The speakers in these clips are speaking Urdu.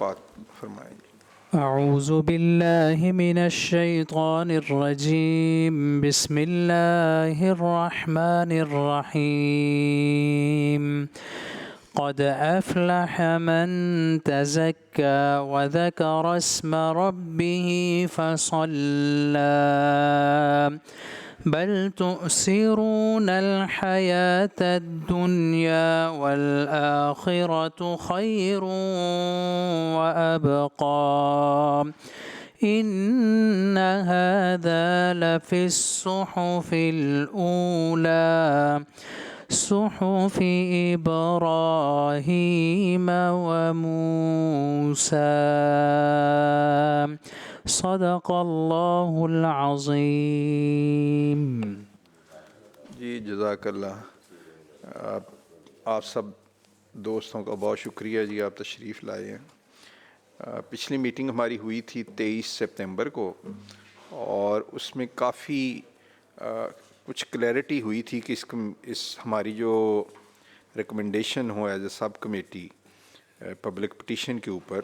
پاک فرمائیں گے. اعوذ باللہ من الشیطان الرجیم بسم اللہ الرحمن الرحیم قد افلح من تزكى وذكر اسم ربه فصلى بل تؤثرون الحياة الدنيا والآخرة خير وأبقى إن هذا لفي الصحف الأولى صحف إبراهيم وموسى صدق اللہ العظیم. جی جزاک اللہ. آپ سب دوستوں کا بہت شکریہ جی، آپ تشریف لائے ہیں. پچھلی میٹنگ ہماری ہوئی تھی 23 سپتمبر کو، اور اس میں کافی کچھ کلیئرٹی ہوئی تھی کہ اس ہماری جو recommendation who as a sub committee public petition کے اوپر،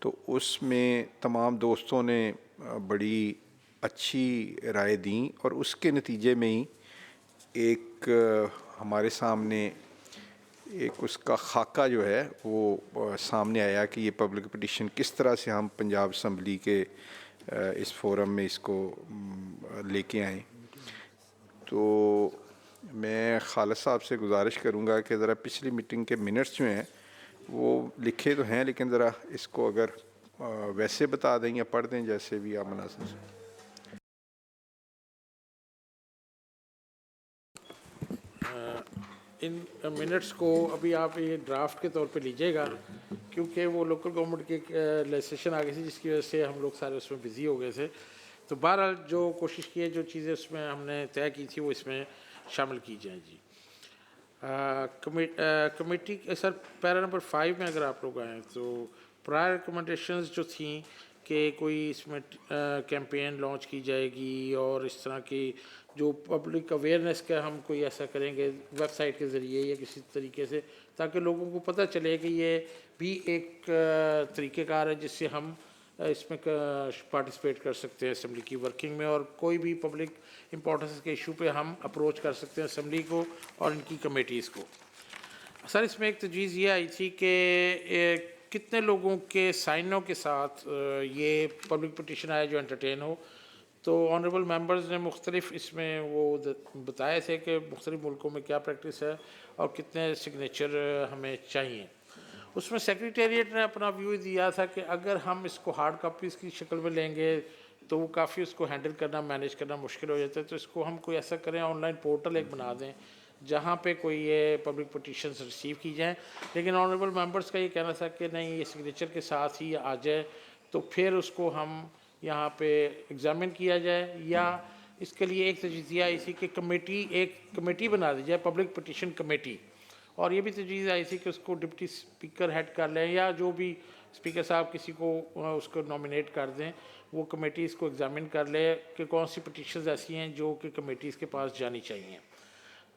تو اس میں تمام دوستوں نے بڑی اچھی رائے دیں، اور اس کے نتیجے میں ہی ایک ہمارے سامنے ایک اس کا خاکہ جو ہے وہ سامنے آیا کہ یہ پبلک پٹیشن کس طرح سے ہم پنجاب اسمبلی کے اس فورم میں اس کو لے کے آئیں. تو میں خالد صاحب سے گزارش کروں گا کہ ذرا پچھلی میٹنگ کے منٹس جو ہیں وہ لکھے تو ہیں، لیکن ذرا اس کو اگر ویسے بتا دیں یا پڑھ دیں جیسے بھی آپ مناسب سے. ان منٹس کو ابھی آپ یہ ڈرافٹ کے طور پہ لیجیے گا، کیونکہ وہ لوکل گورنمنٹ کی لیجسلیشن آ گئی تھی جس کی وجہ سے ہم لوگ سارے اس میں بزی ہو گئے تھے. تو بہرحال جو کوشش کی ہے، جو چیزیں اس میں ہم نے طے کی تھی وہ اس میں شامل کی جائیں. جی کمیٹی سر پیرا نمبر 5 میں اگر آپ لوگ آئیں تو پرائر ریکمنڈیشنز جو تھیں کہ کوئی اس میں کیمپین لانچ کی جائے گی، اور اس طرح کی جو پبلک اویئرنیس کا ہم کوئی ایسا کریں گے ویب سائٹ کے ذریعے یا کسی طریقے سے، تاکہ لوگوں کو پتہ چلے کہ یہ بھی ایک طریقہ کار ہے جس سے ہم اس میں پارٹیسپیٹ کر سکتے ہیں اسمبلی کی ورکنگ میں، اور کوئی بھی پبلک امپورٹنس کے ایشو پہ ہم اپروچ کر سکتے ہیں اسمبلی کو اور ان کی کمیٹیز کو. سر اس میں ایک تجویز یہ آئی تھی کہ کتنے لوگوں کے سائنوں کے ساتھ یہ پبلک پٹیشن آیا جو انٹرٹین ہو. تو آنریبل ممبرز نے مختلف اس میں وہ بتائے تھے کہ مختلف ملکوں میں کیا پریکٹس ہے اور کتنے سگنیچر ہمیں چاہیے. اس میں سیکریٹریٹ نے اپنا ویو دیا تھا کہ اگر ہم اس کو ہارڈ کاپیز کی شکل میں لیں گے تو وہ کافی اس کو ہینڈل کرنا مینیج کرنا مشکل ہو جاتا ہے. تو اس کو ہم کوئی ایسا کریں، آن لائن پورٹل ایک بنا دیں جہاں پہ کوئی یہ پبلک پٹیشنز ریسیو کی جائیں. لیکن آنریبل ممبرز کا یہ کہنا تھا کہ نہیں، یہ سگنیچر کے ساتھ ہی آ جائے تو پھر اس کو ہم یہاں پہ ایگزامن کیا جائے، یا اس کے لیے ایک تجویز آئی تھی کہ ایک کمیٹی بنا دی جائے، پبلک پٹیشن کمیٹی. اور یہ بھی تجویز آئی تھی کہ اس کو ڈپٹی اسپیکر ہیڈ کر لیں، یا جو بھی اسپیکر صاحب کسی کو اس کو نامینیٹ کر دیں، وہ کمیٹی اس کو ایگزامن کر لے کہ کون سی پٹیشنز ایسی ہیں جو کہ کمیٹیز کے پاس جانی چاہیے.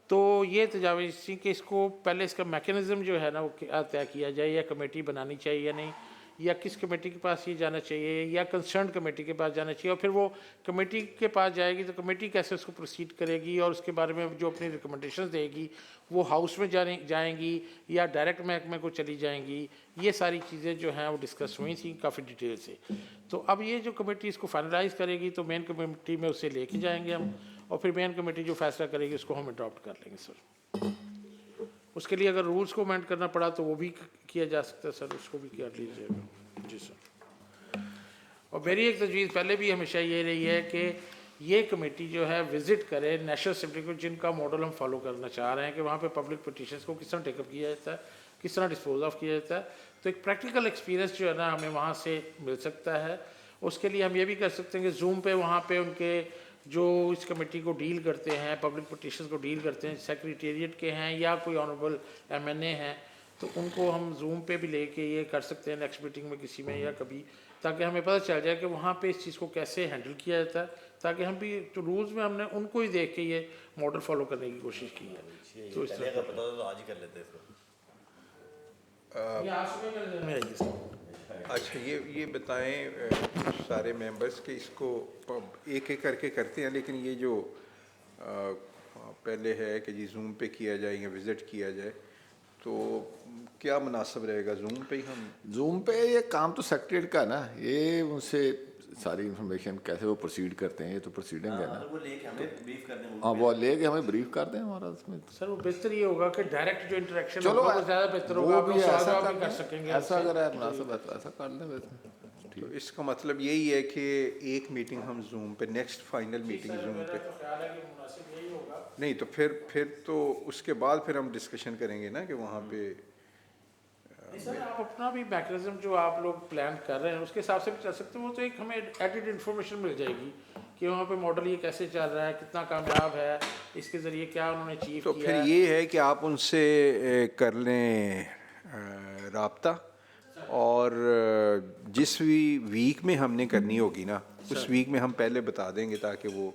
تو یہ تجاویز تھی کہ اس کو پہلے اس کا میکینزم جو ہے نا وہ طے کیا جائے، یا کمیٹی بنانی چاہیے یا نہیں، یا کس کمیٹی کے پاس یہ جانا چاہیے، یا کنسرنڈ کمیٹی کے پاس جانا چاہیے. اور پھر وہ کمیٹی کے پاس جائے گی تو کمیٹی کیسے اس کو پروسیڈ کرے گی، اور اس کے بارے میں جو اپنی ریکمنڈیشنز دے گی وہ ہاؤس میں جائیں گی یا ڈائریکٹ محکمے کو چلی جائیں گی. یہ ساری چیزیں جو ہیں وہ ڈسکس ہوئی تھیں کافی ڈیٹیل سے. تو اب یہ جو کمیٹی اس کو فائنلائز کرے گی تو مین کمیٹی میں اسے لے کے جائیں گے ہم، اور پھر مین کمیٹی جو فیصلہ کرے گی اس کو ہم اڈاپٹ کر لیں گے. سر اس کے لیے اگر رولز کو امینڈ کرنا پڑا تو وہ بھی کیا جا سکتا ہے سر، اس کو بھی کر لیجیے گا. جی سر. اور میری ایک تجویز پہلے بھی ہمیشہ یہ رہی ہے کہ یہ کمیٹی جو ہے وزٹ کرے نیشنل اسمبلی کو، جن کا ماڈل ہم فالو کرنا چاہ رہے ہیں کہ وہاں پہ پبلک پٹیشنز کو کس طرح ٹیک اپ کیا جاتا ہے، کس طرح ڈسپوز آف کیا جاتا ہے. تو ایک پریکٹیکل ایکسپیرینس جو ہے نا ہمیں وہاں سے مل سکتا ہے. اس کے لیے ہم یہ بھی کر سکتے ہیں کہ زوم پہ وہاں پہ ان کے جو اس کمیٹی کو ڈیل کرتے ہیں، پبلک پٹیشنز کو ڈیل کرتے ہیں، سیکریٹریٹ کے ہیں یا کوئی آنریبل MNA ہیں، تو ان کو ہم زوم پہ بھی لے کے یہ کر سکتے ہیں نیکسٹ میٹنگ میں کسی میں یا کبھی، تاکہ ہمیں پتہ چل جائے کہ وہاں پہ اس چیز کو کیسے ہینڈل کیا جاتا ہے، تاکہ ہم بھی تو رولز میں ہم نے ان کو ہی دیکھ کے یہ ماڈل فالو کرنے کی کوشش کی ہے. تو اس طرح آج ہی کر لیتے ہیں. اچھا یہ بتائیں سارے ممبرس کہ اس کو ایک ایک کر کے کرتے ہیں، لیکن یہ جو پہلے ہے کہ جی زوم پہ کیا جائے یا وزٹ کیا جائے، تو کیا مناسب رہے گا؟ زوم پہ ہی ہم زوم پہ یہ کام تو سیکریٹریٹ کا نا، یہ ان سے ساری انفارمیشن کیسے وہ پروسیڈ کرتے ہیں، یہ تو پروسیڈنگ ہے نا، وہ لے کے ہمیں بریف کر دیں. ہاں وہ لے کے ہمیں بریف کر دیں ہمارا اس میں. سر وہ بہتر یہ ہوگا کہ ڈائریکٹ جو انٹریکشن چلو ہوگا وہ زیادہ بہتر ہوگا، وہ آپ لوگ بھی سوال ایسا جواب بھی کر کر سکیں گے. ایسا اگر ہے مناسب ہے تو ایسا کر لیں ویسے. تو اس کا مطلب یہی ہے کہ ایک میٹنگ ہم زوم پہ، نیکسٹ فائنل میٹنگ زوم پہ. میرا تو خیال ہے کہ مناسب یہی ہوگا. نہیں تو پھر تو اس کے بعد پھر ہم ڈسکشن کریں گے نا کہ وہاں پہ. سر آپ اپنا بھی میکنزم جو آپ لوگ پلان کر رہے ہیں اس کے حساب سے بھی چل سکتے ہیں، وہ تو ایک ہمیں ایڈڈ انفارمیشن مل جائے گی کہ وہاں پہ ماڈل یہ کیسے چل رہا ہے، کتنا کامیاب ہے، اس کے ذریعے کیا انہوں نے اچیو تو کیا پھر ہے. یہ ہے کہ آپ ان سے کر لیں رابطہ، اور جس بھی ویک میں ہم نے کرنی ہوگی نا اس ویک میں ہم پہلے بتا دیں گے تاکہ وہ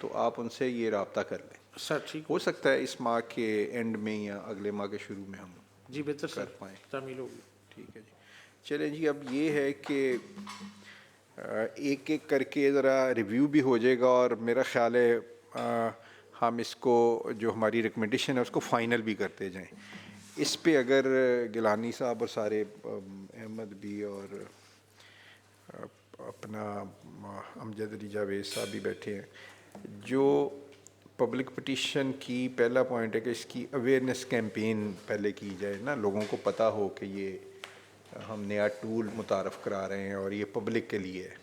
تو آپ ان سے یہ رابطہ کر لیں. سر ٹھیک ہو سکتا ہے اس ماہ کے اینڈ میں یا اگلے ماہ کے شروع میں ہم جی بہتر کر پائیں. تعمیل ہوگی. ٹھیک ہے جی. چلیں جی، اب یہ ہے کہ ایک ایک کر کے ذرا ریویو بھی ہو جائے گا، اور میرا خیال ہے ہم اس کو جو ہماری ریکمنڈیشن ہے اس کو فائنل بھی کرتے جائیں. اس پہ اگر گیلانی صاحب اور سارے احمد بھی اور اپنا امجد علی جاوید صاحب بھی بیٹھے ہیں، جو پبلک پٹیشن کی پہلا پوائنٹ ہے کہ اس کی اویئرنیس کیمپین پہلے کی جائے نا، لوگوں کو پتہ ہو کہ یہ ہم نیا ٹول متعارف کرا رہے ہیں اور یہ پبلک کے لیے ہے.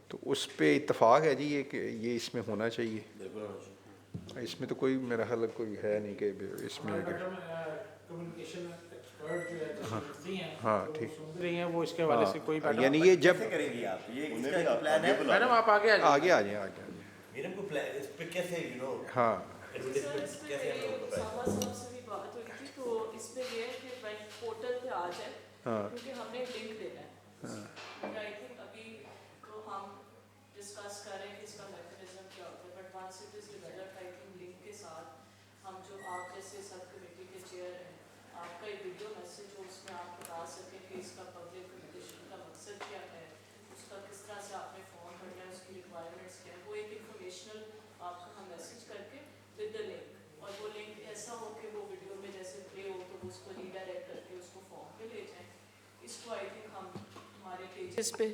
تو اس پہ اتفاق ہے جی یہ کہ یہ اس میں ہونا چاہیے. اس میں تو کوئی میرا خیال کوئی ہے نہیں کہ اس میں اگر ہاں ٹھیک رہی ہیں وہ اس کے حوالے سے کوئی میڈم. یعنی یہ جب کریں گی آپ یہ اس کا پلان ہے. میڈم آپ آگے آگے آ جائیں میڈم کو پلان اس پہ کیسے ہاں ایڈورٹائزمنٹ کیسے ہم لوگ کو اسامہ صاحب سے بھی بات ہوئی تھی، تو اس پہ یہ ہے کہ بھائی پورٹل پہ آ جائے، کیونکہ ہم نے لنک دینا ہے. آئی تھنک ابھی تو ہم ڈسکس کر رہے ہیں کہ اس کا میکنزم کیا ہوتا ہے، but once it is developed I think link کے ساتھ ہم جو آپ جیسے سب کمیٹی کے چیئر ہیں، آپ کا ایک ویڈیو میسج ہو اس میں آپ بتا سکیں کہ اس کا پبلک پٹیشن کا مقصد کیا ہے، اس کا کس طرح سے آپ نے فارم بھرنا ہے، اس کی ریکوائرمنٹس کیا ہے، وہ ایک انفارمیشنل آپ کا ہم میسج کر کے ود دا لنک، اور وہ لنک ایسا ہو کہ وہ ویڈیو میں جیسے پلے ہو تو اس کو ریڈائریکٹ کر کے اس کو فارم پہ لے جائیں. اس کو آئی تھنک ہم ہمارے پیجز پہ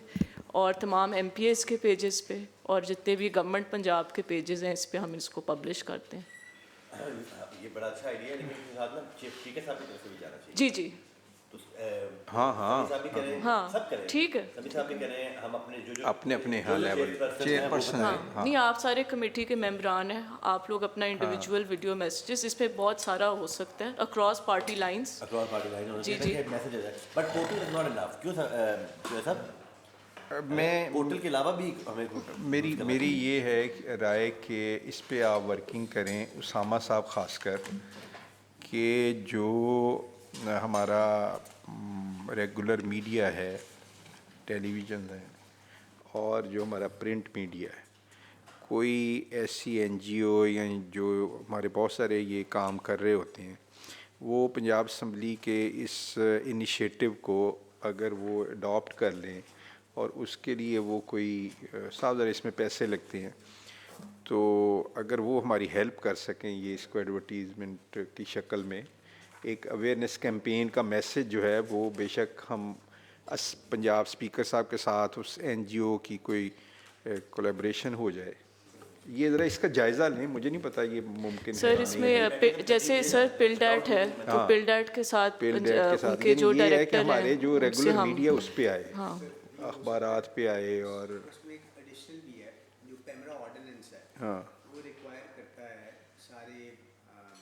اور تمام ایم پی ایس کے پیجز پہ اور جتنے بھی گورنمنٹ پنجاب کے پیجز ہیں اس پہ ہم اس کو پبلش کرتے ہیں. یہ بڑا اچھا آئیڈیا ہے، لیکن اس کے ساتھ نا چیف اسپیکر صاحب کی طرف سے بھی جانا چاہیے. جی جی تو ہاں ہاں صاحب بھی کریں، ہاں سب کریں، ٹھیک ہے. سبھی صاحب بھی کریں، ہم اپنے جو اپنے اپنے ہاں لیول چیئر پرسن ہاں ہیں. نہیں آپ سارے کمیٹی کے ممبران ہیں، آپ لوگ اپنا انڈیویجول ویڈیو میسیجز اس پہ بہت سارا ہو سکتا ہے across party lines. Across party line ہونا جی چاہیے میسیجز ہے، but portal is not enough. کیوں صاحب؟ میں پورٹل کے علاوہ بھی ہمیں میری یہ ہے رائے کہ اس پہ آپ ورکنگ کریں، اسامہ صاحب خاص کر، کہ جو ہمارا ریگولر میڈیا ہے، ٹیلی ویژن ہے اور جو ہمارا پرنٹ میڈیا ہے، کوئی ایسی این جی او یا جو ہمارے بہت سارے یہ کام کر رہے ہوتے ہیں، وہ پنجاب اسمبلی کے اس انیشیٹو کو اگر وہ اڈاپٹ کر لیں، اور اس کے لیے وہ کوئی صاحب ذرا اس میں پیسے لگتے ہیں، تو اگر وہ ہماری ہیلپ کر سکیں یہ اس کو ایڈورٹیزمنٹ کی شکل میں ایک اویئرنیس کیمپین کا میسج جو ہے وہ بے شک ہم پنجاب اسپیکر صاحب کے ساتھ اس این جی او کی کوئی کولیبریشن ہو جائے. یہ ذرا اس کا جائزہ لیں، مجھے نہیں پتہ یہ ممکن ہے سر اس میں جیسے سر پل ڈیٹ ہے تو پل ڈیٹ کے ساتھ ان کے جو یہ ہے کہ ڈائریکٹر ہمارے ہیں جو ان سے ریگولر ہم میڈیا اس پہ آئے، ہاں اخبارات پہ آئے. اور اس میں ایک ایڈیشنل بھی ہے جو پیمرا آرڈیننس ہے، ہاں وہ ریکوائر کرتا ہے سارے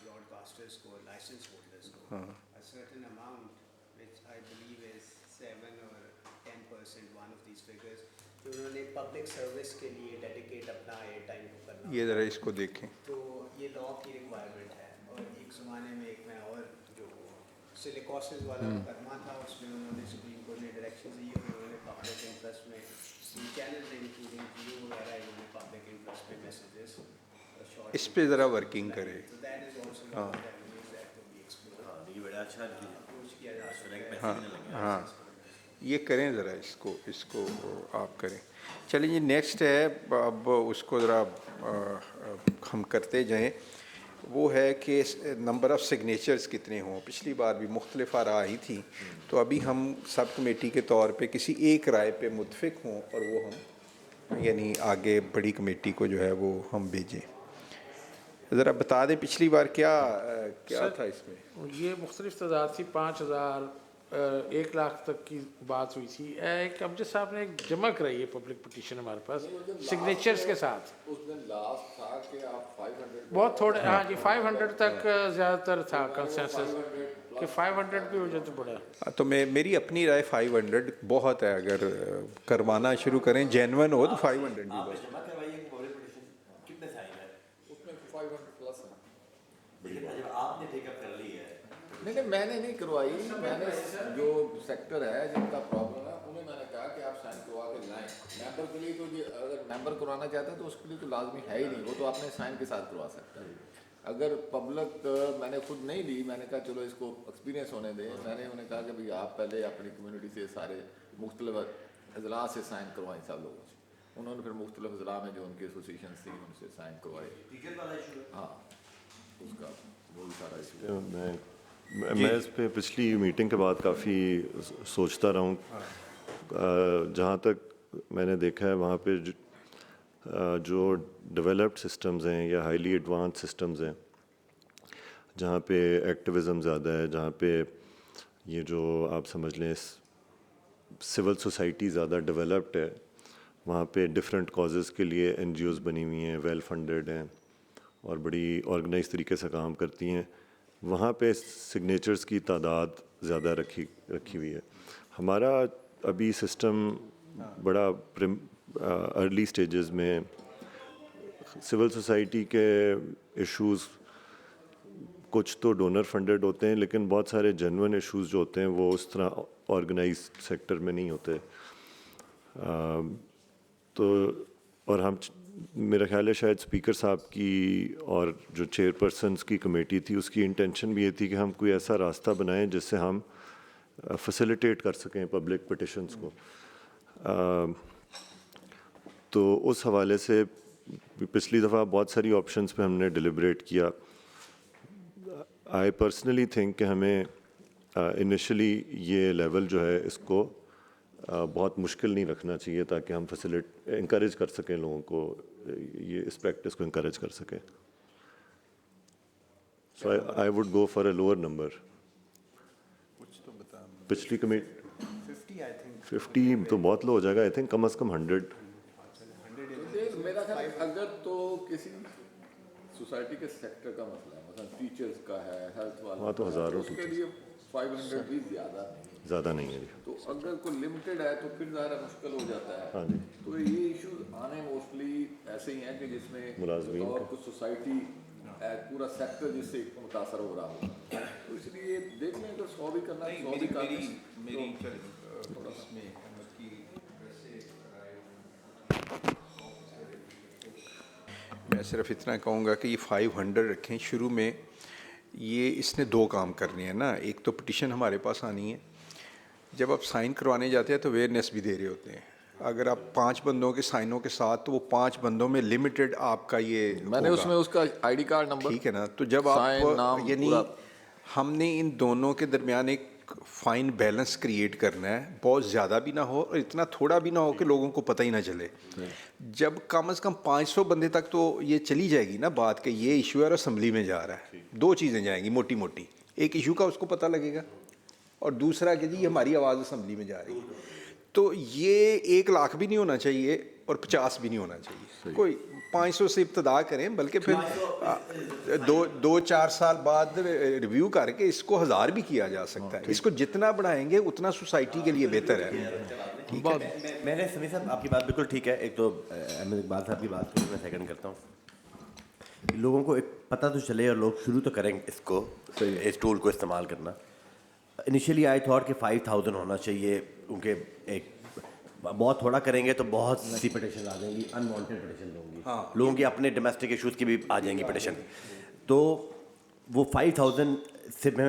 براڈ کاسٹرس کو، لائسنس ہولڈرس کو certain amount which I believe is 7 اور 10% ون آف دیز فگرز جو انہوں نے پبلک سروس کے لیے ڈیڈیکیٹ اپنا ایئر ٹائم کو کرنا. یہ ذرا اس کو دیکھیں. تو یہ لا کی ریکوائرمنٹ ہے. اور ایک زمانے میں ایک میں اور جو سلیکوسز والا مقدمہ تھا اس میں انہوں نے سپریم کورٹ نے ڈائریکشن دی اور انہوں نے پبلک انٹرسٹ میں چینل انکلوڈنگ جیو وغیرہ انہوں نے پبلک انٹرسٹ میں میسیجز اس پہ ذرا ورکنگ کرے. So that is also one of the avenues that will be explored. یہ بڑا اچھا Approach کیا جا سکتا ہے. ہاں ہاں یہ کریں ذرا اس کو آپ کریں. چلیں جی نیکسٹ ہے, اب اس کو ذرا ہم کرتے جائیں. وہ ہے کہ نمبر آف سگنیچرز کتنے ہوں. پچھلی بار بھی مختلف آراء آئی تھیں, تو ابھی ہم سب کمیٹی کے طور پہ کسی ایک رائے پہ متفق ہوں اور وہ ہم یعنی آگے بڑی کمیٹی کو جو ہے وہ ہم بھیجیں. ذرا بتا دیں پچھلی بار کیا تھا اس میں. یہ مختلف تعداد تھی, 5,000 1 لاکھ تک کی بات ہوئی تھی. ایک امجد صاحب نے ایک جمع کرائی ہے پبلک پٹیشن ہمارے پاس سگنیچرز کے ساتھ. اس دن لاسٹ تھا کہ آپ 500 بہت تھوڑے, ہاں جی 500 تک زیادہ تر تھا کنسنسس کہ 500 بھی ہو جائے تو بڑا. تو میری اپنی رائے 500 بہت ہے. اگر کروانا شروع کریں جینون ہو تو 500 بھی بہت. جمع کروائیے پبلک پٹیشن کتنے سائن ہے اس میں 500 پلس ہے. لیکن جب آپ نے ٹیک اپ کر لی ہے. نہیں میں نے نہیں کروائی. میں نے جو سیکٹر ہے جن کا پرابلم ہے انہیں میں نے کہا کہ آپ سائن کروا کے لائیں. ممبر کے لیے تو اگر ممبر کروانا چاہتا ہے تو اس کے لیے تو لازمی ہے ہی نہیں, وہ تو اپنے سائن کے ساتھ کروا سکتا ہے. اگر پبلک میں نے خود نہیں لی, میں نے کہا چلو اس کو ایکسپیرینس ہونے دیں. میں نے انہیں کہا کہ بھئی آپ پہلے اپنی کمیونٹی سے سارے مختلف اضلاع سے سائن کروائیں سب لوگوں سے. انہوں نے پھر مختلف اضلاع میں جو ان کی ایسوسیشنز تھیں ان سے سائن کروائے. ہاں اس کا وہ سارا ایشو. میں اس پہ پچھلی میٹنگ کے بعد کافی سوچتا رہا ہوں. جہاں تک میں نے دیکھا ہے وہاں پہ جو ڈیولپڈ سسٹمز ہیں یا ہائیلی ایڈوانس سسٹمز ہیں جہاں پہ ایکٹیویزم زیادہ ہے, جہاں پہ یہ جو آپ سمجھ لیں سول سوسائٹی زیادہ ڈیولپڈ ہے, وہاں پہ ڈفرینٹ کازز کے لیے این جی اوز بنی ہوئی ہیں, ویل فنڈیڈ ہیں اور بڑی آرگنائز طریقے سے کام کرتی ہیں. وہاں پہ سگنیچرز کی تعداد زیادہ رکھی ہوئی ہے. ہمارا ابھی سسٹم بڑا ارلی سٹیجز میں سول سوسائٹی کے ایشوز کچھ تو ڈونر فنڈڈ ہوتے ہیں, لیکن بہت سارے جینون ایشوز جو ہوتے ہیں وہ اس طرح آرگنائز سیکٹر میں نہیں ہوتے. تو اور ہم میرا خیال ہے شاید اسپیکر صاحب کی اور جو چیئر پرسنس کی کمیٹی تھی اس کی انٹینشن بھی یہ تھی کہ ہم کوئی ایسا راستہ بنائیں جس سے ہم فیسیلیٹیٹ کر سکیں پبلک پٹیشنس کو. تو اس حوالے سے پچھلی دفعہ بہت ساری آپشنس پہ ہم نے ڈیلیبریٹ کیا. آئی پرسنلی تھنک کہ ہمیں انیشلی یہ لیول جو ہے اس کو بہت مشکل نہیں رکھنا چاہیے تاکہ ہم انکریج کر سکیں لوگوں کو, یہ اس پریکٹس کو انکریج کر سکیں. So I would go for a lower number. پچھلی کمیٹی 50 تو بہت لو ہو جائے گا. آئی تھنک کم از کم 100. میرا خیال اگر تو کسی سوسائٹی کے سیکٹر کا مسئلہ ہے, مثلا ٹیچرز کا ہے, ہیلتھ والا, وہاں تو ہزاروں اس کے لیے 500 بھی زیادہ نہیں ہے. تو اگر کوئی لمیٹڈ ہے تو پھر ظاہر مشکل ہو جاتا ہے. ہاں جی, تو یہ ایشوز آنے موسٹلی ایسے ہی ہیں کہ جس میں ملازمین اور کچھ سوسائٹی پورا سیکٹر جس سے متاثر ہو رہا ہو. تو اس لیے دیکھ لیں اگر 100 بھی کرنا ہے 100 بھی کرنا. میں صرف اتنا کہوں گا کہ یہ 500 رکھیں شروع میں. یہ اس نے 2 کام کرنے ہیں نا. ایک تو پٹیشن ہمارے پاس آنی ہے, جب آپ سائن کروانے جاتے ہیں تو اویئرنیس بھی دے رہے ہوتے ہیں. اگر آپ 5 بندوں کے سائنوں کے ساتھ تو وہ 5 بندوں میں لمیٹڈ آپ کا یہ میں نے اس میں اس کا آئی ڈی کارڈ نمبر, ٹھیک ہے نا. تو جب آپ یعنی ہم نے ان دونوں کے درمیان ایک فائن بیلنس کریٹ کرنا ہے, بہت زیادہ بھی نہ ہو اور اتنا تھوڑا بھی نہ ہو کہ لوگوں کو پتہ ہی نہ چلے. جب کم از کم 500 بندے تک تو یہ چلی جائے گی نا بات کہ یہ ایشو ہے اور اسمبلی میں جا رہا ہے. 2 چیزیں جائیں گی موٹی موٹی. ایک ایشو کا اس کو پتہ لگے گا اور دوسرا کہ جی یہ ہماری آواز اسمبلی میں جا رہی ہے. تو یہ 1 لاکھ بھی نہیں ہونا چاہیے اور 50 بھی نہیں ہونا چاہیے. کوئی 500 سے ابتدا کریں, بلکہ پھر 2-4 سال بعد ریویو کر کے اس کو 1000 بھی کیا جا سکتا ہے. اس کو جتنا بڑھائیں گے اتنا سوسائٹی کے لیے بہتر ہے. میں نے سمیع صاحب آپ کی بات بالکل ٹھیک ہے. ایک تو احمد اقبال صاحب کی بات کو میں سیکنڈ کرتا ہوں. لوگوں کو ایک پتہ تو چلے اور لوگ شروع تو کریں اس کو, اس ٹول کو استعمال کرنا. انیشیلی آئی تھاٹ کہ 5000 ہونا چاہیے, کیونکہ ایک بہت تھوڑا کریں گے تو بہت سی پٹیشن آ جائیں گی, انوانٹیڈ پٹیشن ہوں گی, لوگوں کی اپنے ڈومیسٹک ایشوز کی بھی آ جائیں گی پٹیشن. تو وہ 5000 سے میں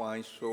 500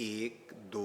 1 2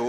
2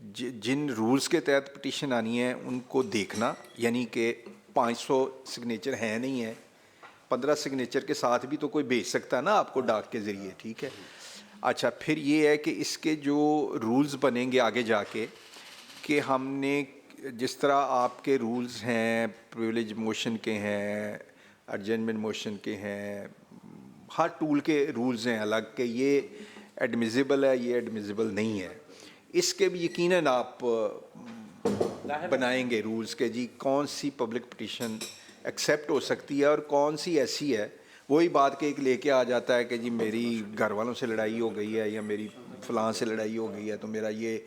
جن رولز کے تحت پٹیشن آنی ہے ان کو دیکھنا, یعنی کہ 500 سگنیچر ہیں نہیں ہیں, 15 سگنیچر کے ساتھ بھی تو کوئی بھیج سکتا ہے نا آپ کو ڈاک کے ذریعے, ٹھیک ہے. اچھا, پھر یہ ہے کہ اس کے جو رولز بنیں گے آگے جا کے, کہ ہم نے جس طرح آپ کے رولز ہیں پریویلیج موشن کے ہیں, ارجنمنٹ موشن کے ہیں, ہر ٹول کے رولز ہیں الگ, کہ یہ ایڈمیزیبل ہے, یہ ایڈمیزیبل نہیں ہے. اس کے بھی یقیناً آپ بنائیں گے رولز کے جی کون سی پبلک پٹیشن ایکسیپٹ ہو سکتی ہے اور کون سی ایسی ہے. وہی بات کہ ایک لے کے آ جاتا ہے کہ جی میری گھر والوں سے لڑائی ہو گئی ہے یا میری فلاں سے لڑائی ہو گئی ہے تو میرا یہ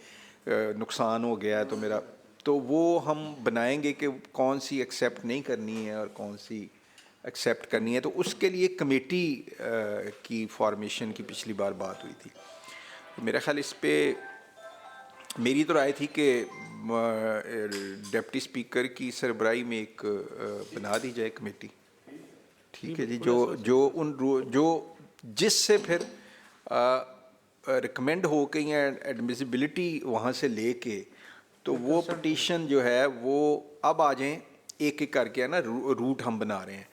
نقصان ہو گیا ہے تو میرا, تو وہ ہم بنائیں گے کہ کون سی ایکسیپٹ نہیں کرنی ہے اور کون سی ایکسیپٹ کرنی ہے. تو اس کے لیے کمیٹی کی فارمیشن کی پچھلی بار بات ہوئی تھی. میرا خیال اس پہ میری تو رائے تھی کہ ڈپٹی اسپیکر کی سربراہی میں ایک بنا دی جائے کمیٹی, ٹھیک ہے جی, جو جس سے پھر ریکمینڈ ہو کے یا ایڈمیسیبلٹی وہاں سے لے کے تو وہ پٹیشن جو ہے وہ اب آ جائیں ایک ایک کر کے, نا روٹ ہم بنا رہے ہیں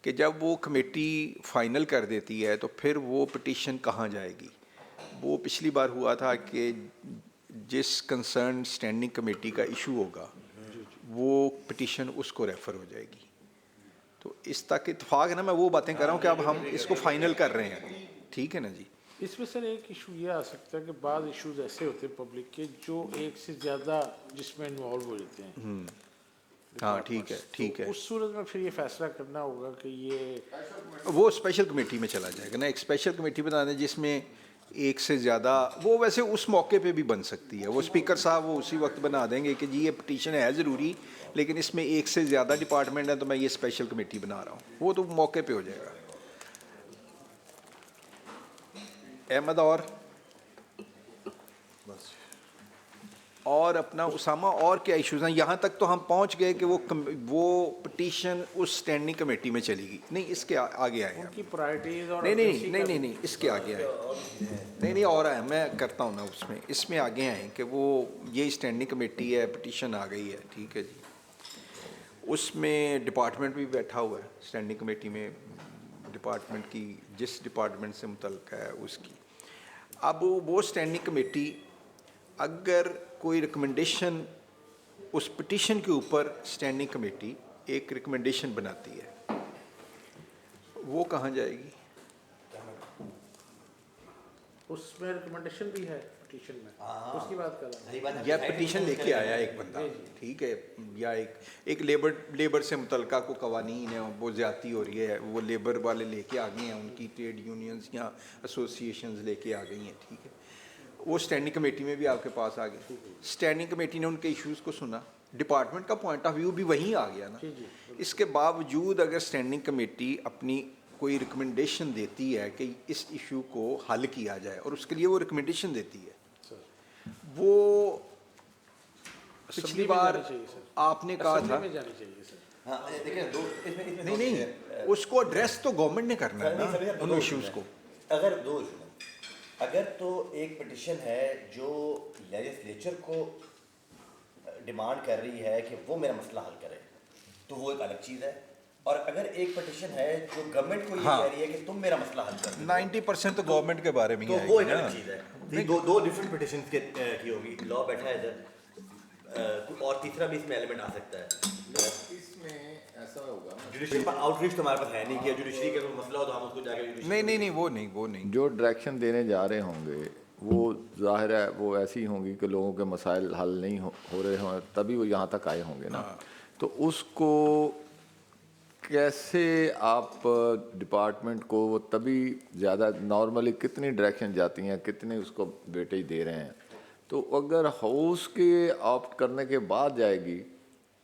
کہ جب وہ کمیٹی فائنل کر دیتی ہے تو پھر وہ پٹیشن کہاں جائے گی. وہ پچھلی بار ہوا تھا کہ جس کنسرن اسٹینڈنگ کمیٹی کا ایشو ہوگا وہ پٹیشن اس کو ریفر ہو جائے گی. تو اس تک اتفاق ہے نا, میں وہ باتیں کر رہا ہوں کہ اب ہم اس کو فائنل کر رہے ہیں, ٹھیک ہے نا جی. اس میں سر ایک ایشو یہ آ سکتا ہے کہ بعض ایشوز ایسے ہوتے ہیں پبلک کے جو ایک سے زیادہ جس میں انوالو ہو جاتے ہیں. ہاں ٹھیک ہے, ٹھیک ہے. اس صورت میں پھر یہ فیصلہ کرنا ہوگا کہ یہ وہ اسپیشل کمیٹی میں چلا جائے گا نا, ایک اسپیشل کمیٹی بنا دیں جس میں ایک سے زیادہ, وہ ویسے اس موقع پہ بھی بن سکتی ہے, وہ اسپیکر صاحب وہ اسی وقت بنا دیں گے کہ جی یہ پٹیشن ہے ضروری لیکن اس میں ایک سے زیادہ ڈپارٹمنٹ ہے تو میں یہ اسپیشل کمیٹی بنا رہا ہوں, وہ تو موقع پہ ہو جائے گا. احمد اور اپنا اسامہ اور کیا ایشوز ہیں؟ یہاں تک تو ہم پہنچ گئے کہ وہ پٹیشن اس اسٹینڈنگ کمیٹی میں چلی گئی. نہیں اس کے آگے آئے ان کی پرائرٹیز اور نہیں اس کے آگے آئے نہیں اور آئے, میں کرتا ہوں نا اس میں آگے آئیں کہ وہ یہ اسٹینڈنگ کمیٹی ہے, پٹیشن آ گئی ہے, ٹھیک ہے جی. اس میں ڈپارٹمنٹ بھی بیٹھا ہوا ہے اسٹینڈنگ کمیٹی میں, ڈپارٹمنٹ کی جس ڈپارٹمنٹ سے متعلق ہے اس کی. اب وہ اسٹینڈنگ کمیٹی اگر کوئی ریکمنڈیشن اس پٹیشن کے اوپر اسٹینڈنگ کمیٹی ایک ریکمنڈیشن بناتی ہے, وہ کہاں جائے گی؟ اس میں ریکمنڈیشن بھی ہے پٹیشن میں, اس کی بات کر رہا ہوں. یا پٹیشن لے کے آیا ایک بندہ, ٹھیک ہے, یا ایک لیبر سے متعلقہ کو قوانین ہے وہ زیادتی ہو رہی ہے, وہ لیبر والے لے کے آ گئے ہیں, ان کی ٹریڈ یونینز یا ایسوسیشنز لے کے آ گئی ہیں, ٹھیک ہے. وہ اسٹینڈنگ کمیٹی میں بھی آپ کے پاس آ گئی, اسٹینڈنگ کمیٹی نے ان کے ایشوز کو سنا, ڈپارٹمنٹ کا پوائنٹ آف ویو بھی وہیں آ گیا نا. اس کے باوجود اگر اسٹینڈنگ کمیٹی اپنی کوئی ریکمنڈیشن دیتی ہے کہ اس ایشو کو حل کیا جائے اور اس کے لیے وہ ریکمنڈیشن دیتی ہے, وہ پچھلی بار آپ نے کہا تھا نہیں اس کو ایڈریس تو گورنمنٹ نے کرنا ہے نا ان ایشوز کو. اگر تو ایک پٹیشن ہے جو لیجسلیچر کو ڈیمانڈ کر رہی ہے کہ وہ میرا مسئلہ حل کرے تو وہ ایک الگ چیز ہے, اور اگر ایک پٹیشن ہے جو گورنمنٹ کو یہ کہہ رہی ہے کہ تم میرا مسئلہ حل کر 90% تو گورنمنٹ کے بارے میں تو وہ ایک الگ چیز ہے. دو ڈفرینٹ پٹیشن کی ہوگی, لا بیٹھا ہے ادھر, اور تیسرا بھی اس میں ایلیمنٹ آ سکتا ہے. اس میں ایسا ہوگا جوڈیشری آؤٹ ریچ تو ہمارے پاس ہے نہیں کہ جوڈیشری کا کوئی مسئلہ ہو تو ہم اس کو جا کے نہیں وہ نہیں جو ڈائریکشن دینے جا رہے ہوں گے وہ ظاہر ہے وہ ایسی ہوں گی کہ لوگوں کے مسائل حل نہیں ہو رہے ہوں تبھی وہ یہاں تک آئے ہوں گے نا. تو اس کو کیسے آپ ڈپارٹمنٹ کو وہ تبھی زیادہ نارملی کتنی ڈائریکشن جاتی ہیں, کتنے اس کو ویٹیج دے رہے ہیں, تو اگر ہاؤس کے آپٹ کرنے کے بعد جائے گی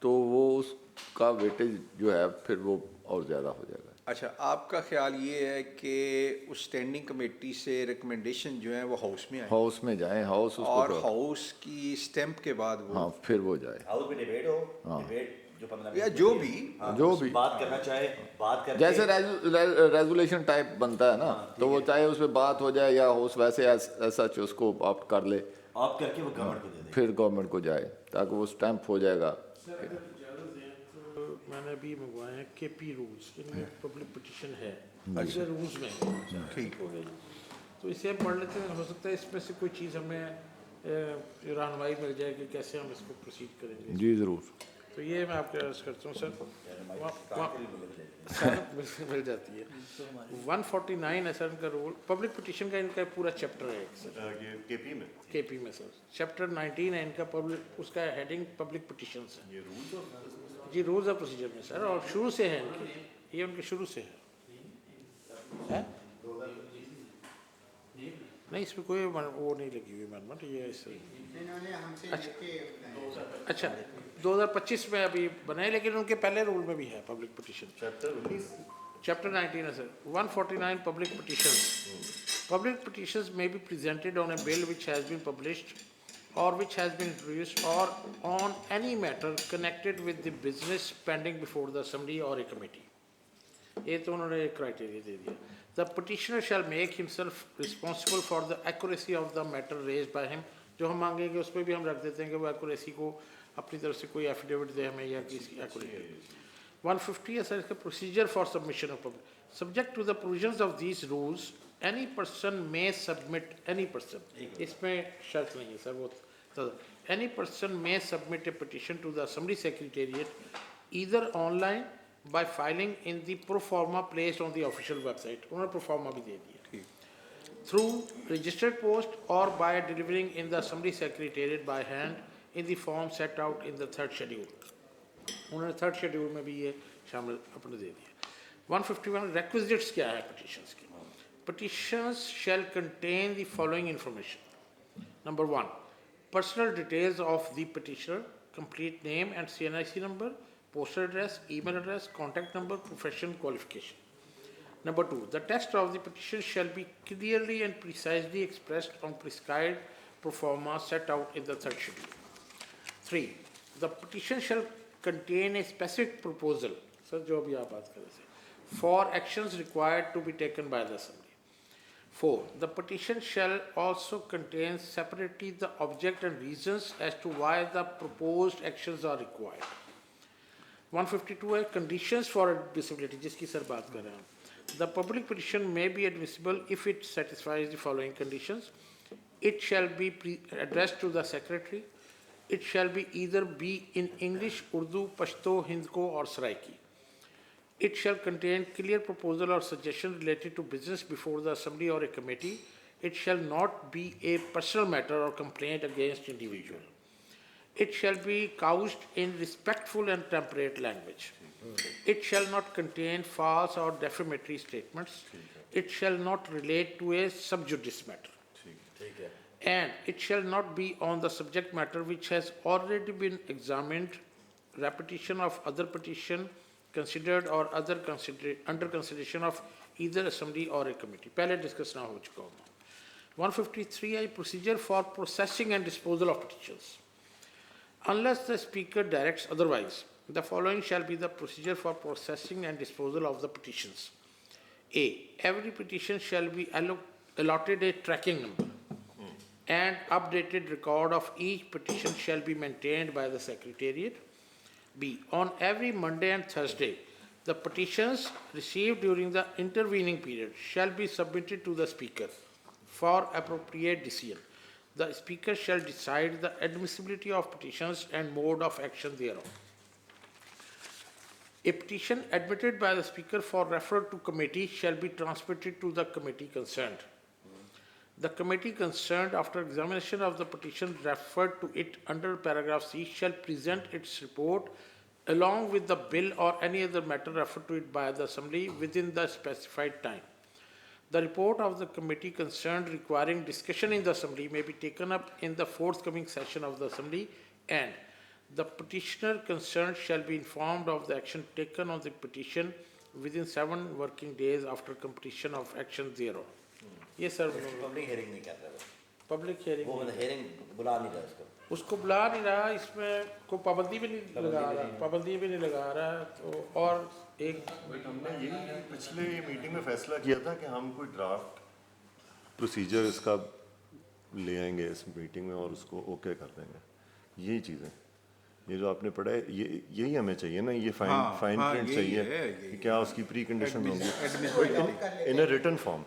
تو وہ اس کا ویٹیج جو ہے پھر وہ اور زیادہ ہو جائے گا. اچھا, آپ کا خیال یہ ہے کہ اس اسٹینڈنگ کمیٹی سے ریکمنڈیشن جو ہیں وہ ہاؤس میں آئیں, ہاؤس میں جائیں, ہاؤس اور ہاؤس کی اسٹیمپ کے بعد وہ ہاں پھر وہ جائے, ہاؤس میں ڈیبیٹ ہو, ڈیبیٹ یا جو بھی بات کرنا چاہے بات کر, جیسے ریزولیشن ٹائپ بنتا ہے نا, تو وہ چاہے اس پہ بات ہو جائے یا ہاؤس ویسے ایسا اس کو آپٹ کر لے آپ کر کے وہ گورنمنٹ کو دے دیں. پھر گورنمنٹ کو جائے تاکہ وہ اسٹیمپ ہو جائے گا. تو میں نے ابھی منگوائے ہیں کے پی رولس، ان میں پبلک پٹیشن ہے اچھے رولس میں. ٹھیک ہو گیا جی. تو اسے ہم پڑھ لیتے ہیں، ہو سکتا ہے اس میں سے کوئی چیز ہمیں رہنمائی مل جائے کہ کیسے ہم اس کو پروسیڈ کریں گے. جی ضرور. تو یہ میں آپ کے عرض کرتا ہوں سر، سر مل جاتی ہے. 149 ہے سر ان کا رول. پبلک پٹیشن کا ان کا پورا چیپٹر ہے سر کے پی میں سر. چیپٹر 19 ہے ان کا پبلک، اس کا ہیڈنگ پبلک پٹیشنس ہے. جی رولز آف پروسیجر میں سر، اور شروع سے ہے ان کے، یہ ان کے شروع سے ہے. نہیں اس میں کوئی وہ نہیں لگی ہوئی امینڈمنٹ، یہ اس اچھا 2025 میں ابھی بنائے، لیکن ان کے پہلے رول میں بھی ہے پبلک پٹیشن. چیپٹر 19 ہے سر. 149 public petition. Public petitions may be presented on a bill which has been published or which has been introduced or on any matter connected with the business pending before the assembly or a committee. یہ تو انہوں نے ایک کرائٹیریا دے دیا. The petitioner shall make himself responsible for the accuracy of the matter raised by him. جو ہم مانگیں گے اس پہ بھی ہم رکھ دیتے ہیں کہ وہ ایکوریسی کو اپنی طرف سے کوئی ایفیڈیوٹ دے ہمیں یا کسی ایکوریسی. 150 ہے سر اس کا procedure for submission of public. Subject to the provisions of these rules any person may submit, any person اس میں شرط نہیں ہے سر، وہ any person may submit a petition to the assembly secretariat either online by filing in the pro forma placed on the official website. انہوں نے pro forma بھی دے دیا. Through registered post or by delivering in the assembly secretariat by hand in the form set out in the third schedule. انہوں نے تھرڈ شیڈیول میں بھی یہ شامل اپنے دے دیا. 151 ریکوزٹس کیا ہے پٹیشنس کے. Petitions shall contain the following information. Number 1, personal details of the petitioner, complete name and CNIC number, postal address, email address, contact number, profession, qualification. Number 2, the text of the petition shall be clearly and precisely expressed on prescribed pro forma set out in the third schedule. 3, the petition shall contain a specific proposal, sir جو ابھی آپ بات کر رہے تھے, for actions required to be taken by the assembly. 4, the petition shall also contain separately the object and reasons as to why the proposed actions are required. 152 ہے conditions for admissibility جس کی سر بات کر رہے ہیں. The public petition may be admissible if it satisfies the following conditions. It shall be addressed to the secretary. It shall be either be in English, Urdu, Pashto, Hindko or Saraiki. It shall contain clear proposal or suggestion related to business before the assembly or a committee. It shall not be a personal matter or complaint against individual. It shall be couched in respectful and temperate language. It shall not contain false or defamatory statements. It shall not relate to a sub judice matter. And it shall not be on the subject matter which has already been examined, repetition of other petition considered or other under consideration of either assembly or a committee. پہلے ڈسکس نہ ہو چکا ہوں. 153 ہے procedure for processing and disposal of petitions. Unless the speaker directs otherwise, the following shall be the procedure for processing and disposal of the petitions. A, every petition shall be allotted a tracking number and updated record of each petition shall be maintained by the secretariat. B, on every Monday and Thursday, the petitions received during the intervening period shall be submitted to the speaker for appropriate decision. The speaker shall decide the admissibility of petitions and mode of action thereon. A petition admitted by the speaker for referral to committee shall be transmitted to the committee concerned. The committee concerned, after examination of the petition referred to it under paragraph C, shall present its report along with the bill or any other matter referred to it by the assembly within the specified time. The report of the committee concerned requiring discussion in the assembly may be taken up in the forthcoming session of the assembly, and the petitioner concerned shall be informed of the action taken on the petition within 7 working days after completion of action thereon. Yes sir. Public hearing نہیں کر رہا پبلک ہیئرنگ وہ ہیئرنگ بلا نہیں رہا اس کو بلا نہیں رہا, اس میں کوئی پابندی بھی نہیں لگا رہا تو. اور ایک ہم نے یہی پچھلے میٹنگ میں فیصلہ کیا تھا کہ ہم کوئی ڈرافٹ پروسیجر اس کا لے آئیں گے اس میٹنگ میں اور اس کو اوکے کر دیں گے. یہی چیزیں یہ جو آپ نے پڑھا ہے یہی ہمیں چاہیے نا, یہ فائن پرنٹ چاہیے کہ کیا اس کی پری کنڈیشن ہوں گی ان اے ریٹن فارم.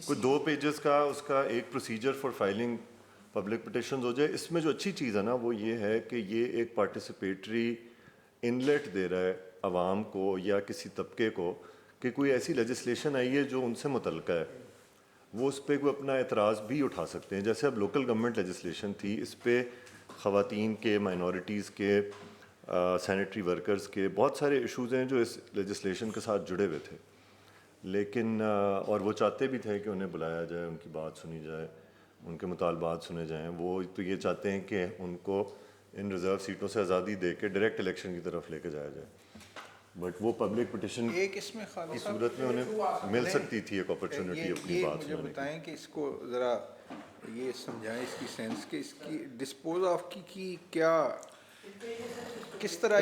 کوئی 2 پیجز کا اس کا ایک procedure for filing public petitions ہو جائے. اس میں جو اچھی چیز ہے نا وہ یہ ہے کہ یہ ایک پارٹیسپیٹری انلیٹ دے رہا ہے عوام کو یا کسی طبقے کو کہ کوئی ایسی لیجسلیشن آئی ہے جو ان سے متعلقہ ہے, وہ اس پہ کوئی اپنا اعتراض بھی اٹھا سکتے ہیں. جیسے اب لوکل گورنمنٹ لیجسلیشن تھی, اس پہ خواتین کے, مائنورٹیز کے, سینیٹری ورکرز کے بہت سارے ایشوز ہیں جو اس لیجسلیشن کے ساتھ جڑے ہوئے تھے, لیکن اور وہ چاہتے بھی تھے کہ انہیں بلایا جائے, ان کی بات سنی جائے, ان کے مطالبات سنے جائیں. وہ تو یہ چاہتے ہیں کہ ان کو ان ریزرو سیٹوں سے آزادی دے کے ڈائریکٹ الیکشن کی طرف لے کے جایا جائے, بٹ وہ پبلک پٹیشن ایک اس میں کی صورت میں انہیں مل سکتی تھی ایک اپرچونٹی اپنی بات مجھے سنانے کی. بتائیں کہ اس کو ذرا یہ سمجھائیں اس کی سینس کہ اس کی ڈسپوز آف کی کیا کس طرح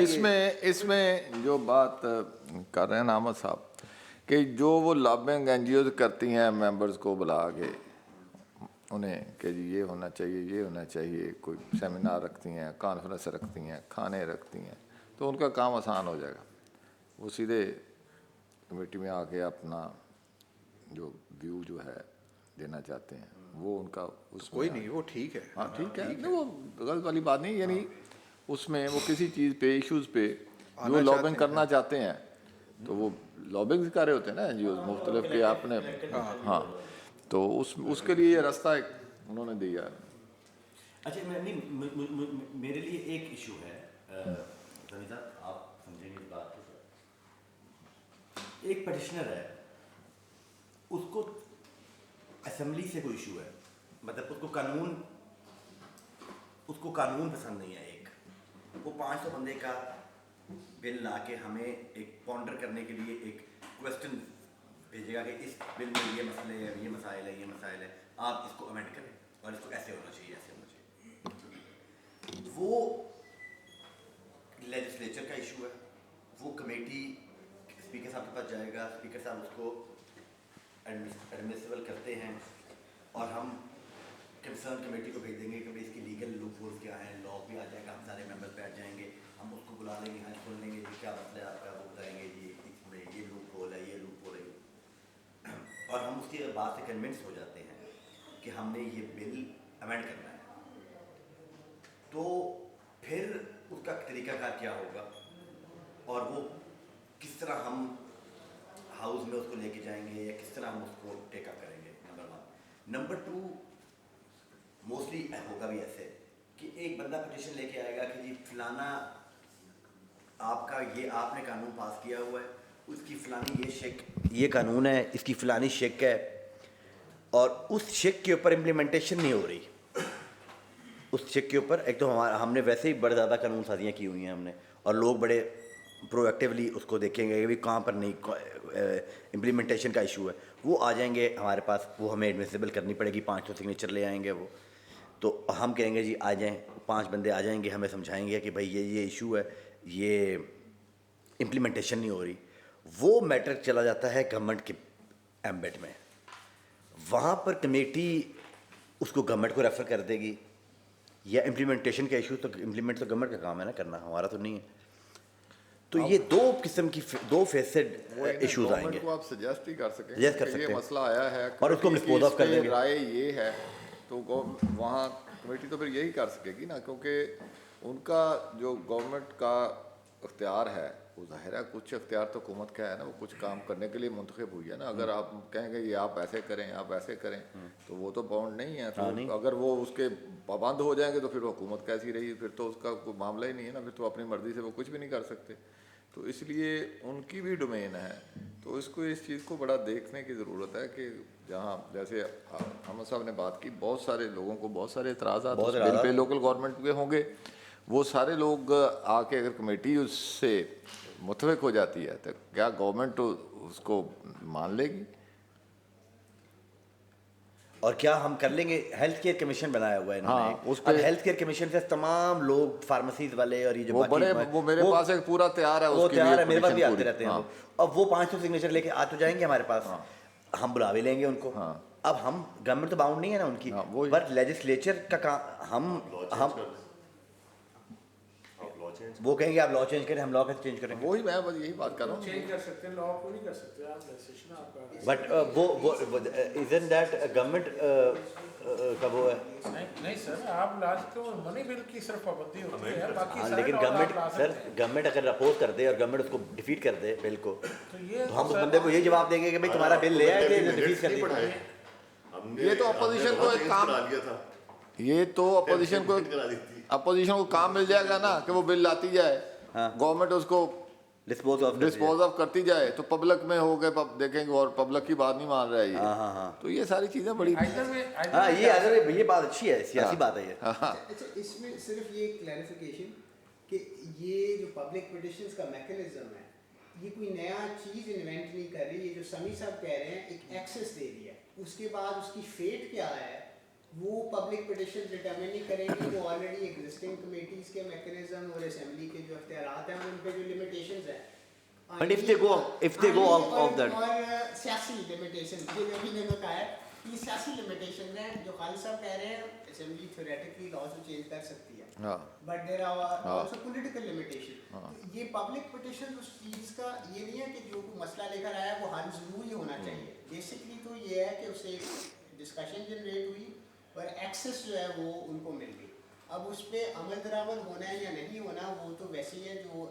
اس میں جو بات کر رہے ہیں احمد صاحب کہ جو وہ لابنگ این جی اوز کرتی ہیں ممبرز کو بلا کے انہیں کہ جی یہ ہونا چاہیے, یہ ہونا چاہیے, کوئی سیمینار رکھتی ہیں, کانفرنس رکھتی ہیں, کھانے رکھتی ہیں, تو ان کا کام آسان ہو جائے گا. وہ سیدھے کمیٹی میں آ کے اپنا جو ویو جو ہے دینا چاہتے ہیں وہ ان کا اس کوئی نہیں, وہ ٹھیک ہے. ہاں ٹھیک ہے, نہیں وہ غلط والی بات نہیں, یعنی اس میں وہ کسی چیز پہ ایشوز پہ جو لابنگ کرنا چاہتے ہیں تو وہ لابنگ کر رہے ہوتے ہیں نا این جی اوز مختلف کے آپ نے. ہاں تو اس کے لیے یہ راستہ انہوں نے دیا ہے. اچھا میرے لیے ایک ایشو ہے سمی صاحب, آپ سمجھیں گے اس بات کو. ایک پٹیشنر ہے, اس کو اسمبلی سے کوئی ایشو ہے, مطلب اس کو قانون پسند نہیں ہے. ایک وہ 500 بندے کا بل لا کے ہمیں ایک پونڈر کرنے کے لیے ایک کویسچن بھیجے گا کہ اس بل میں یہ مسئلے ہے, یہ مسائل ہے, یہ مسائل ہے, آپ اس کو امینڈ کریں اور اس کو ایسے ہونا چاہیے, ایسے ہونا چاہیے. وہ لیجسلیچر کا ایشو ہے, وہ کمیٹی اسپیکر صاحب کے پاس جائے گا, اسپیکر صاحب اس کو ایڈمیسیبل کرتے ہیں اور ہم کنسرن کمیٹی کو بھیج دیں گے کہ بھائی اس کی لیگل لوپ ہولز کیا ہیں, لا بھی آ جائے گا, ہم سارے ممبر بیٹھ جائیں گے, ہم اس کو بلا لیں گے, ہم سن لیں گے جی کیا مسئلہ ہے آپ کا, وہ بتائیں گے جی اس میں یہ لوپ ہول ہے, یہ لوپ ہول ہے, اور ہم اس کی بات سے کنونس ہو جاتے ہیں کہ ہم نے یہ بل امینڈ کرنا ہے. تو پھر اس کا طریقہ کار کیا ہوگا اور وہ کس طرح ہم ہاؤس میں اس کو لے کے جائیں گے یا کس طرح ہم اس کو ٹیک اپ کریں گے, نمبر 1. نمبر 2, موسٹلی ہوگا بھی ایسے کہ ایک بندہ پٹیشن لے کے آئے گا کہ جی فلانا آپ کا یہ آپ نے قانون پاس کیا ہوا ہے, اس کی فلانی یہ شک, یہ قانون ہے, اس کی فلانی شک ہے, اور اس شک کے اوپر امپلیمنٹیشن نہیں ہو رہی. اس شک کے اوپر ایک تو ہم نے ویسے ہی بڑے زیادہ قانون سازیاں کی ہوئی ہیں ہم نے, اور لوگ بڑے پرو ایکٹیولی اس کو دیکھیں گے کہ کہاں پر نہیں امپلیمنٹیشن کا ایشو ہے. وہ آ جائیں گے ہمارے پاس, وہ ہمیں ایڈمیسیبل کرنی پڑے گی, 500 سگنیچر لے آئیں گے وہ, تو ہم کہیں گے جی آ جائیں, 5 بندے آ جائیں گے, ہمیں سمجھائیں گے کہ بھائی یہ ایشو ہے, یہ امپلیمنٹیشن نہیں ہو رہی. وہ میٹر چلا جاتا ہے گورنمنٹ کے ایمبٹ میں, وہاں پر کمیٹی اس کو گورنمنٹ کو ریفر کر دے گی, یا امپلیمنٹیشن کا ایشو تو امپلیمنٹ تو گورنمنٹ کا کام ہے نا کرنا, ہمارا تو نہیں ہے. تو یہ 2 قسم کی 2 فیسڈ ایشوز آئیں گے. کو آپ سجیسٹ ہی کر سکیں سجیسٹ کر کہ سکتے یہ ہیں مسئلہ آیا ہے اور اس کو ہم ڈسپوز آف کر دیں گے. رائے یہ ہے تو وہاں کمیٹی تو پھر یہی کر سکے گی نا, کیونکہ ان کا جو گورنمنٹ کا اختیار ہے وہ ظاہر ہے کچھ اختیار تو حکومت کا ہے نا, وہ کچھ کام کرنے کے لیے منتخب ہوئی ہے نا. اگر آپ کہیں گے یہ آپ ایسے کریں, آپ ایسے کریں, تو وہ تو باؤنڈ نہیں ہے. تو اگر وہ اس کے پابند ہو جائیں گے تو پھر حکومت کیسی رہی, پھر تو اس کا کوئی معاملہ ہی نہیں ہے نا, پھر تو اپنی مرضی سے وہ کچھ بھی نہیں کر سکتے. تو اس لیے ان کی بھی ڈومین ہے, تو اس چیز کو بڑا دیکھنے کی ضرورت ہے کہ جہاں جیسے احمد صاحب نے بات کی, بہت سارے لوگوں کو بہت سارے اعتراضات اس بل پہ لوکل گورنمنٹ کے ہوں گے, وہ سارے لوگ آ کے اگر کمیٹی اس سے متفق ہو جاتی ہے تو کیا گورنمنٹ اس کو مان لے گی؟ اور کیا ہم کر لیں گے؟ ہیلتھ کیئر کمیشن بنایا ہوا ہے انہوں نے, اب ہیلتھ کیئر کمیشن سے تمام لوگ فارمیسیز والے اور یہ جو وہ میرے پاس ایک پورا تیار ہے, وہ تیار ہے, میرے پاس بھی آتے رہتے ہیں. اب وہ 500 سگنیچر لے کے آ تو جائیں گے ہمارے پاس, ہم بلا بھی لیں گے ان کو. اب ہم گورنمنٹ تو باؤنڈ نہیں ہے نا ان کی, بٹ لیجسلیچر کا کام ہم وہ کہیں گے آپ لا چینج کریں, ہم لا کیسے چینج کریں گے؟ وہی میں بس یہی بات کر رہا ہوں. چینج کر سکتے ہیں لا کو نہیں کر سکتے آپ, لیجسلیشن آپ کا. بٹ وہ isn't that گورنمنٹ کا وہ ہے؟ نہیں سر, آپ لا سکتے ہو, منی بل کی صرف پابندی ہوتی ہے, باقی سارے لیکن گورنمنٹ سر گورنمنٹ اگر اپوز کر دے اور گورنمنٹ اس کو ڈیفیٹ کر دے بل کو, تو ہم اس بندے کو یہ جواب دیں گے کہ بھائی تمہارا بل لے آئے تھے ڈیفیٹ کر دیا. یہ تو اپوزیشن کو ایک کام, یہ تو اپوزیشن کو کام مل جائے گا نا کہ وہ بل لاتی جائے, گورنمنٹ اس کو ڈسپوز آف کرتی جائے, تو پبلک میں ہو گئے دیکھیں گے, اور پبلک کی بات نہیں مان رہا ہے یہ. تو یہ ساری چیزیں بڑی, ہاں یہ بات اچھی ہے, سیاسی بات ہے یہ. اچھا اس میں صرف یہ کلیریفیکیشن کہ یہ جو پبلک پٹیشنز کا میکینزم ہے یہ کوئی نیا چیز انوینٹ نہیں کر رہی, یہ جو سمی صاحب کہہ رہے ہیں ایک ایکسس دے دیا ہے, اس کے بعد اس کی فیٹ کیا ہے وہ پبلک پٹیشن ڈٹرمن نہیں کریں گی, وہ آلریڈی ایگزسٹنگ کمیٹیز کے میکینزم اور اسمبلی کے جو اختیارات ہیں ان پہ جو لمیٹیشنز ہیں, But if they go out of that, اور سیاسی لمیٹیشن جو ابھی نے بتایا یہ سیاسی لمیٹیشن ہیں جو خالد صاحب کہہ رہے ہیں اسمبلی تھیوریٹیکلی لاز کو چینج کر سکتی ہے, but there are also political limitation. یہ پبلک پٹیشن اس چیز کا یہ نہیں ہے کہ جو کوئی مسئلہ لے کر آیا وہ حل ضروری ہونا چاہیے. بیسکلی تو یہ ہے کہ اسے ڈسکشن جنریٹ ہوئی اور ایکسیس جو ہے وہ ان کو مل گئی. اب اس پہ عمل درآمد ہونا ہے یا نہیں ہونا وہ تو ویسے ہی ہے جو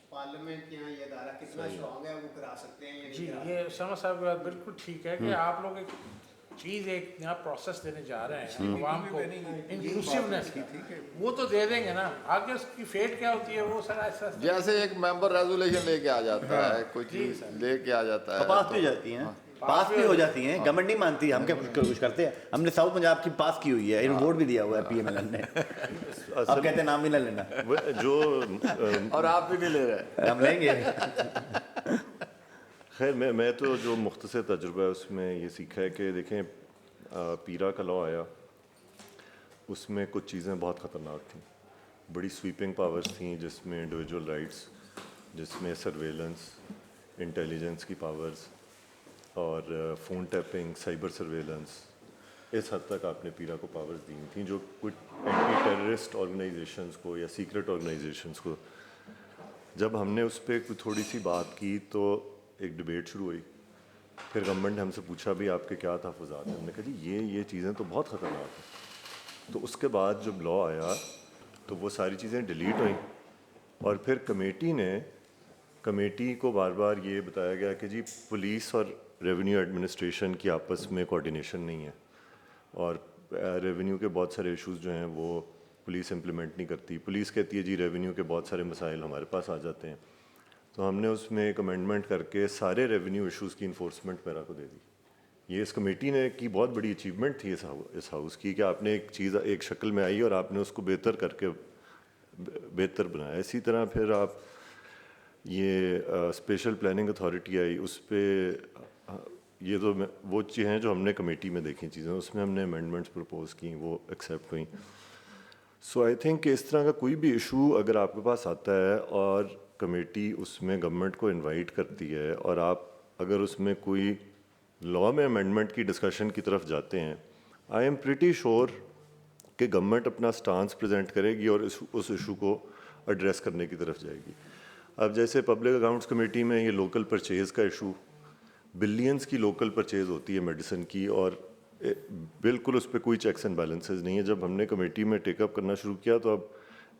پارلیمنٹ یا یہ ادارہ کتنا اسٹرانگ ہے وہ کرا سکتے ہیں یا نہیں. جی یہ سما صاحب کی بات بالکل ٹھیک ہے کہ آپ لوگ ایک چیز ایک نیا پروسیس دینے جا رہے ہیں عوام کو, انکلوسیونیس کی, وہ تو دے دیں گے نا, آگے اس کی فیٹ کیا ہوتی ہے وہ سر ایسا جیسے ایک ممبر ریزولیشن لے کے آ جاتا ہے, کوئی چیز لے کے آ جاتا ہے, پاس بھی ہو جاتی ہیں, پاس بھی ہو جاتی ہیں, گورنمنٹ نہیں مانتی, ہم کیا کچھ کرتے ہیں, ہم نے ساؤتھ پنجاب کی پاس کی ہوئی ہے, ووٹ بھی دیا ہوا ہے پی ایم ایل این نے, اب کہتے ہیں نام بھی نہ لینا, جو اور آپ بھی نہیں لے رہے, ہم لیں گے. خیر میں تو جو مختصر تجربہ ہے اس میں یہ سیکھا ہے کہ دیکھیں پیرا کا لا آیا, اس میں کچھ چیزیں بہت خطرناک تھیں, بڑی سویپنگ پاورز تھیں جس میں انڈیویجول رائٹس, جس میں سرویلنس, انٹیلیجنس کی پاورز اور فون ٹیپنگ, سائبر سرویلنس, اس حد تک آپ نے پیرا کو پاورز دی تھیں جو کچھ اینٹی ٹیررسٹ آرگنائزیشنز کو یا سیکرٹ آرگنائزیشنز کو. جب ہم نے اس پہ تھوڑی سی بات کی تو ایک ڈبیٹ شروع ہوئی, پھر گورنمنٹ نے ہم سے پوچھا بھی آپ کے کیا تحفظات ہیں, ہم نے کہا جی یہ چیزیں تو بہت خطرناک ہیں. تو اس کے بعد جب لا آیا تو وہ ساری چیزیں ڈیلیٹ ہوئیں, اور پھر کمیٹی کو بار بار یہ بتایا گیا کہ جی پولیس اور ریونیو ایڈمنسٹریشن کی آپس میں کوارڈینیشن نہیں ہے, اور ریونیو کے بہت سارے ایشوز جو ہیں وہ پولیس امپلیمنٹ نہیں کرتی. پولیس کہتی ہے جی ریونیو کے بہت سارے مسائل ہمارے پاس آ جاتے ہیں, تو ہم نے اس میں ایک امینڈمنٹ کر کے سارے ریونیو ایشوز کی انفورسمنٹ میرا کو دے دی. یہ اس کمیٹی نے کی بہت بڑی اچیومنٹ تھی اس ہاؤس کی, کہ آپ نے ایک چیز ایک شکل میں آئی اور آپ نے اس کو بہتر کر کے بہتر بنایا. اسی طرح پھر آپ یہ اسپیشل پلاننگ اتھارٹی آئی, اس پہ یہ تو وہ چیزیں ہیں جو ہم نے کمیٹی میں دیکھی چیزیں, اس میں ہم نے امینڈمنٹس پرپوز کیں, وہ ایکسیپٹ ہوئیں. سو آئی تھنک کہ اس طرح کا کوئی بھی ایشو اگر آپ کے پاس آتا ہے اور کمیٹی اس میں گورنمنٹ کو انوائٹ کرتی ہے, اور آپ اگر اس میں کوئی لا میں امینڈمنٹ کی ڈسکشن کی طرف جاتے ہیں, آئی ایم پریٹی شور کہ گورنمنٹ اپنا سٹانس پریزنٹ کرے گی اور اس ایشو کو ایڈریس کرنے کی طرف جائے گی. اب جیسے پبلک اکاؤنٹس کمیٹی میں یہ لوکل پرچیز کا ایشو, بلینس کی لوکل پرچیز ہوتی ہے میڈیسن کی, اور بالکل اس پہ کوئی چیکس اینڈ بیلنسز نہیں ہے. جب ہم نے کمیٹی میں ٹیک اپ کرنا شروع کیا تو اب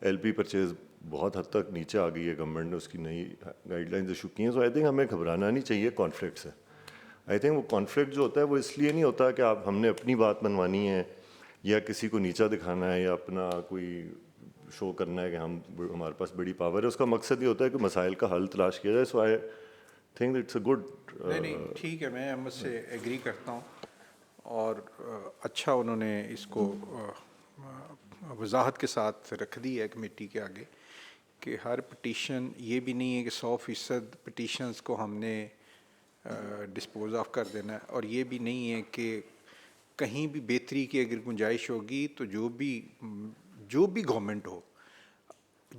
ایل پی پرچیز بہت حد تک نیچے آ گئی ہے, گورنمنٹ نے اس کی نئی گائیڈ لائنز ایشو کی ہیں. سو آئی تھنک ہمیں گھبرانا نہیں چاہیے کانفلکٹ سے. آئی تھنک وہ کانفلکٹ جو ہوتا ہے وہ اس لیے نہیں ہوتا کہ آپ ہم نے اپنی بات منوانی ہے یا کسی کو نیچا دکھانا ہے یا اپنا کوئی شو کرنا ہے کہ ہمارے پاس بڑی پاور ہے. اس کا مقصد یہ ہوتا ہے کہ مسائل کا حل تلاش کیا جائے. So I think it's a good. نہیں ٹھیک ہے, میں احمد سے ایگری کرتا ہوں, اور اچھا انہوں نے اس کو وضاحت کے ساتھ رکھ دی ہے کمیٹی کے آگے کہ ہر پٹیشن یہ بھی نہیں ہے کہ 100% پٹیشنز کو ہم نے ڈسپوز آف کر دینا ہے, اور یہ بھی نہیں ہے کہ کہیں بھی بہتری کی اگر گنجائش ہوگی تو جو بھی گورنمنٹ ہو,